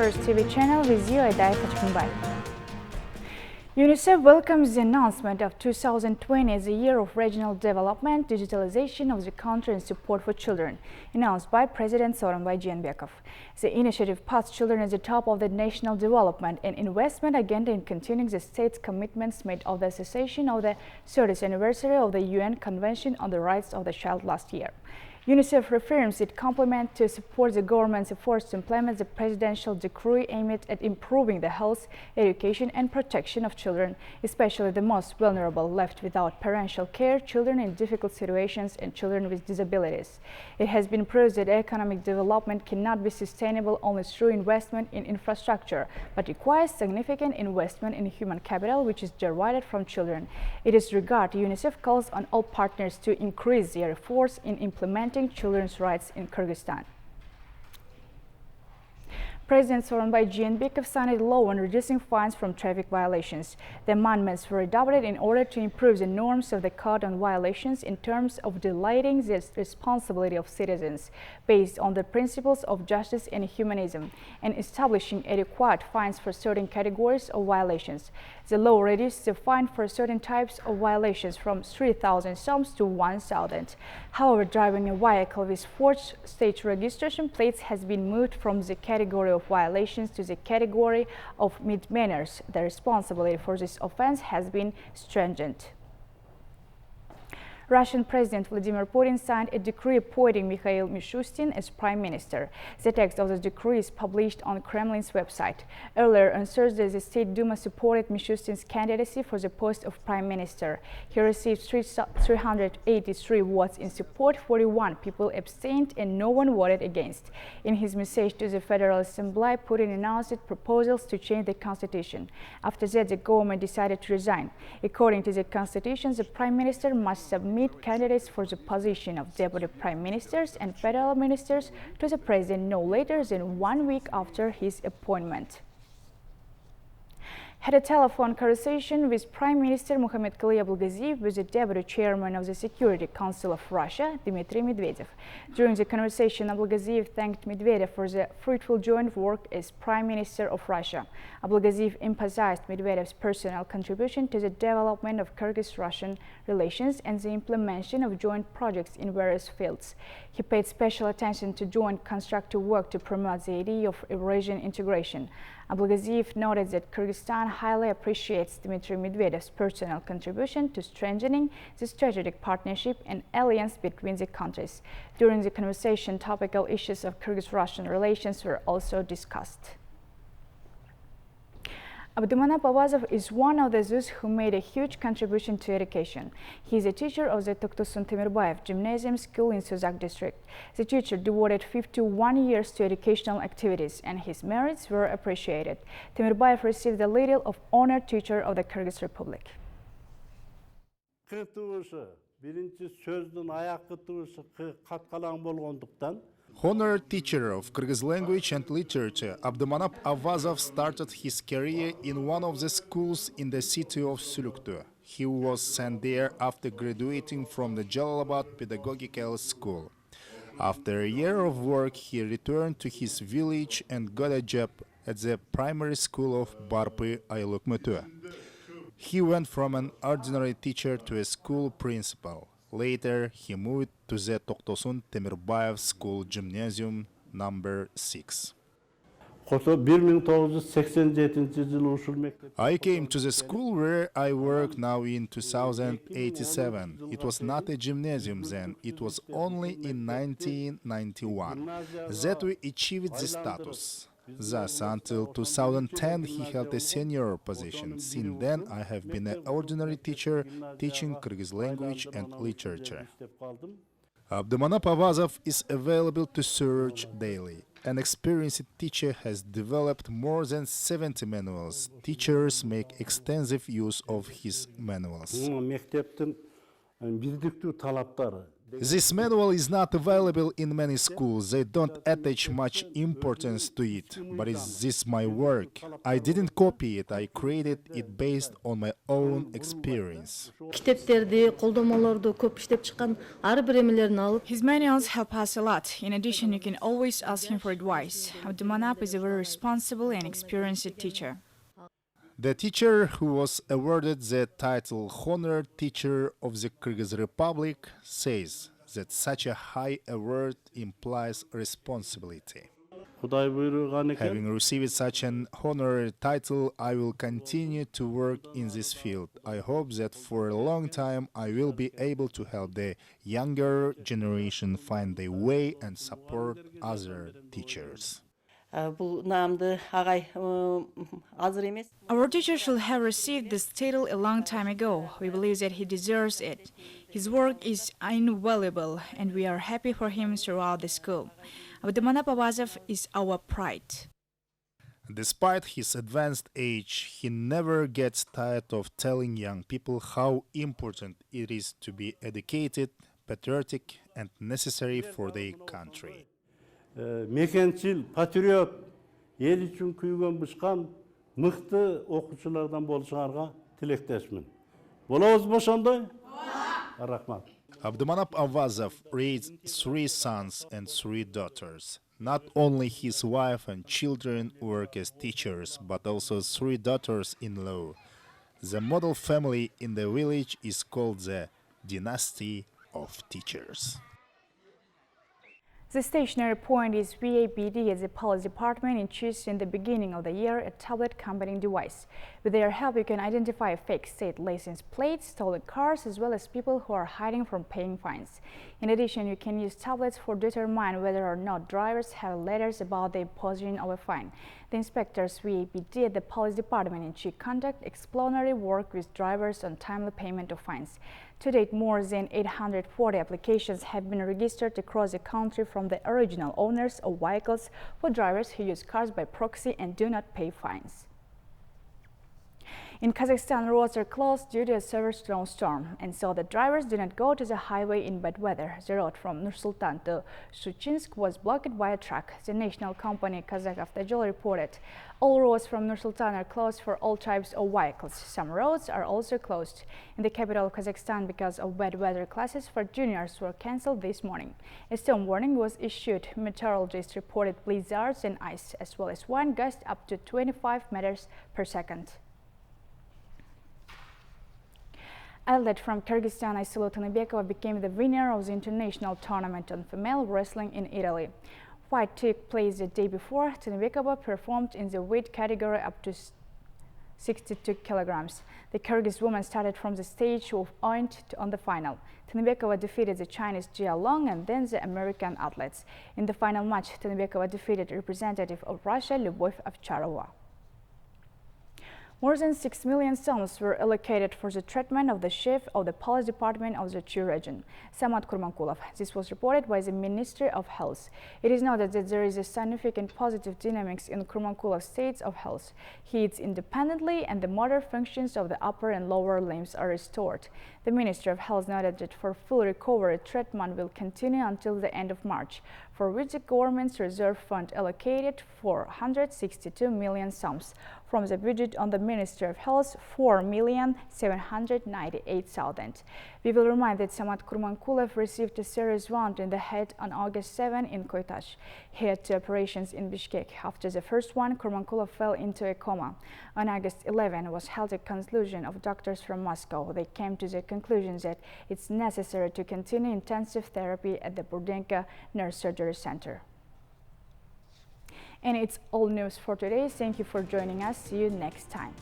First TV channel with you, Aday Kachkunbay. UNICEF welcomes the announcement of 2020 as a year of regional development, digitalization of the country and support for children, announced by President Sooronbay Jeenbekov. The initiative puts children at the top of the national development and investment agenda in continuing the state's commitments made of the association of the 30th anniversary of the UN Convention on the Rights of the Child last year. UNICEF reaffirms its commitment to support the government's efforts to implement the presidential decree aimed at improving the health, education and protection of children, especially the most vulnerable, left without parental care, children in difficult situations and children with disabilities. It has been proved that economic development cannot be sustainable only through investment in infrastructure, but requires significant investment in human capital, which is derived from children. In this regard, UNICEF calls on all partners to increase their efforts in implementing children's rights in Kyrgyzstan. President Sooronbay Jeenbekov signed a law on reducing fines from traffic violations. The amendments were adopted in order to improve the norms of the code on violations in terms of delegating the responsibility of citizens based on the principles of justice and humanism and establishing adequate fines for certain categories of violations. The law reduced the fine for certain types of violations from 3,000 soms to 1,000. However, driving a vehicle with forged state registration plates has been moved from the category of violations to the category of misdemeanors. The responsibility for this offense has been strengthened. Russian President Vladimir Putin signed a decree appointing Mikhail Mishustin as Prime Minister. The text of the decree is published on Kremlin's website. Earlier on Thursday, the State Duma supported Mishustin's candidacy for the post of Prime Minister. He received 383 votes in support, 41 people abstained, and no one voted against. In his message to the Federal Assembly, Putin announced proposals to change the constitution. After that, the government decided to resign. According to the constitution, the Prime Minister must submit candidates for the position of deputy prime ministers and federal ministers to the president no later than 1 week after his appointment. Had a telephone conversation with Prime Minister Muhammadkali Abulgaziyev with the Deputy Chairman of the Security Council of Russia, Dmitry Medvedev. During the conversation, Abulgaziyev thanked Medvedev for the fruitful joint work as Prime Minister of Russia. Abulgaziyev emphasized Medvedev's personal contribution to the development of Kyrgyz-Russian relations and the implementation of joint projects in various fields. He paid special attention to joint constructive work to promote the idea of Eurasian integration. Abulgaziyev noted that Kyrgyzstan highly appreciates Dmitry Medvedev's personal contribution to strengthening the strategic partnership and alliance between the countries. During the conversation, topical issues of Kyrgyz-Russian relations were also discussed. Abdumanap Avazov is one of those who made a huge contribution to education. He is a teacher of the Toktosun Temirbayev Gymnasium School in Suzak district. The teacher devoted 51 years to educational activities and his merits were appreciated. Temirbayev received the Medal of Honor Teacher of the Kyrgyz Republic. Honored teacher of Kyrgyz language and literature, Abdumanap Avazov started his career in one of the schools in the city of Suluktu. He was sent there after graduating from the Jalalabad Pedagogical School. After a year of work, he returned to his village and got a job at the primary school of Barpy Aylukmutu. He went from an ordinary teacher to a school principal. Later, he moved to the Toktosun Temirbayev School Gymnasium number 6. I came to the school where I work now in 2087. It was not a gymnasium then, it was only in 1991 that we achieved this status. Thus, until 2010, he held a senior position. Since then, I have been an ordinary teacher teaching Kyrgyz language and literature. Abdumanap Avazov is available to search daily. An experienced teacher has developed more than 70 manuals. Teachers make extensive use of his manuals. This manual is not available in many schools. They don't attach much importance to it. But is this my work? I didn't copy it. I created it based on my own experience. Китептерди, колдомолорду көп иштеп чыккан, ар бир эмелерин алып. His manuals help us a lot. In addition, you can always ask him for advice. Abdulmanap is a very responsible and experienced teacher. The teacher who was awarded the title Honored Teacher of the Kyrgyz Republic says that such a high award implies responsibility. Having received such an honorary title, I will continue to work in this field. I hope that for a long time I will be able to help the younger generation find their way and support other teachers. Бул наамды агай азыр эмес. Our teacher should have received this title a long time ago. We believe that he deserves it. His work is invaluable, and we are happy for him throughout the school. Abdulmanap Avazov is our pride. Despite his advanced age, he never gets tired of telling young people how important it is to be educated, patriotic, and necessary for their country. Мекенчил, патриот, ел үчүн күйгөн бышкан мыкты окуучулардан болушуңарга тилектешмин. Болобузбу ошондой? Рахмат. Abdulmanap Avazov raised 3 sons and 3 daughters. Not only his wife and children work as teachers, but also 3 daughters-in-law. The model family in the village is called the Dynasty of Teachers. The stationary point is VAPD as the police department introduced in the beginning of the year a tablet accompanying device. With their help, you can identify fake state license plates, stolen cars, as well as people who are hiding from paying fines. In addition, you can use tablets for determine whether or not drivers have letters about the imposition of a fine. The inspectors VAPD at the police department in Chi conduct exploratory work with drivers on timely payment of fines. To date, more than 840 applications have been registered across the country from the original owners of vehicles for drivers who use cars by proxy and do not pay fines. In Kazakhstan, roads are closed due to a severe snowstorm, and so the drivers do not go to the highway in bad weather. The road from Nur-Sultan to Shchuchinsk was blocked by a truck. The national company Kazakh-Avtodor reported all roads from Nur-Sultan are closed for all types of vehicles. Some roads are also closed. In the capital of Kazakhstan, because of bad weather, classes for juniors were cancelled this morning. A storm warning was issued. Meteorologists reported blizzards and ice, as well as wind gusts up to 25 meters per second. Athlete from Kyrgyzstan Aysulu Tanibekova became the winner of the international tournament on female wrestling in Italy. Fight took place the day before. Tanibekova performed in the weight category up to 62 kilograms. The Kyrgyz woman started from the stage of point on the final. Tanibekova defeated the Chinese Jia Long and then the American athletes. In the final match, Tanibekova defeated representative of Russia Lyubov Ovcharova. More than 6 million sums were allocated for the treatment of the chief of the police department of the Chu region, Samat Kurmankulov. This was reported by the Ministry of Health. It is noted that there is a significant positive dynamics in Kurmankulov's state of health. He eats independently and the motor functions of the upper and lower limbs are restored. The Ministry of Health noted that for full recovery, treatment will continue until the end of March, for which the government's reserve fund allocated 462 million sums. From the budget on the Ministry of Health, 4,798,000. We will remind that Samat Kurmankulov received a serious wound in the head on August 7 in Koytash. He had 2 operations in Bishkek. After the first one, Kurmankulov fell into a coma. On August 11 was held a conclusion of doctors from Moscow. They came to the conclusion that it's necessary to continue intensive therapy at the Burdenka Neurosurgery Center. And it's all news for today. Thank you for joining us. See you next time.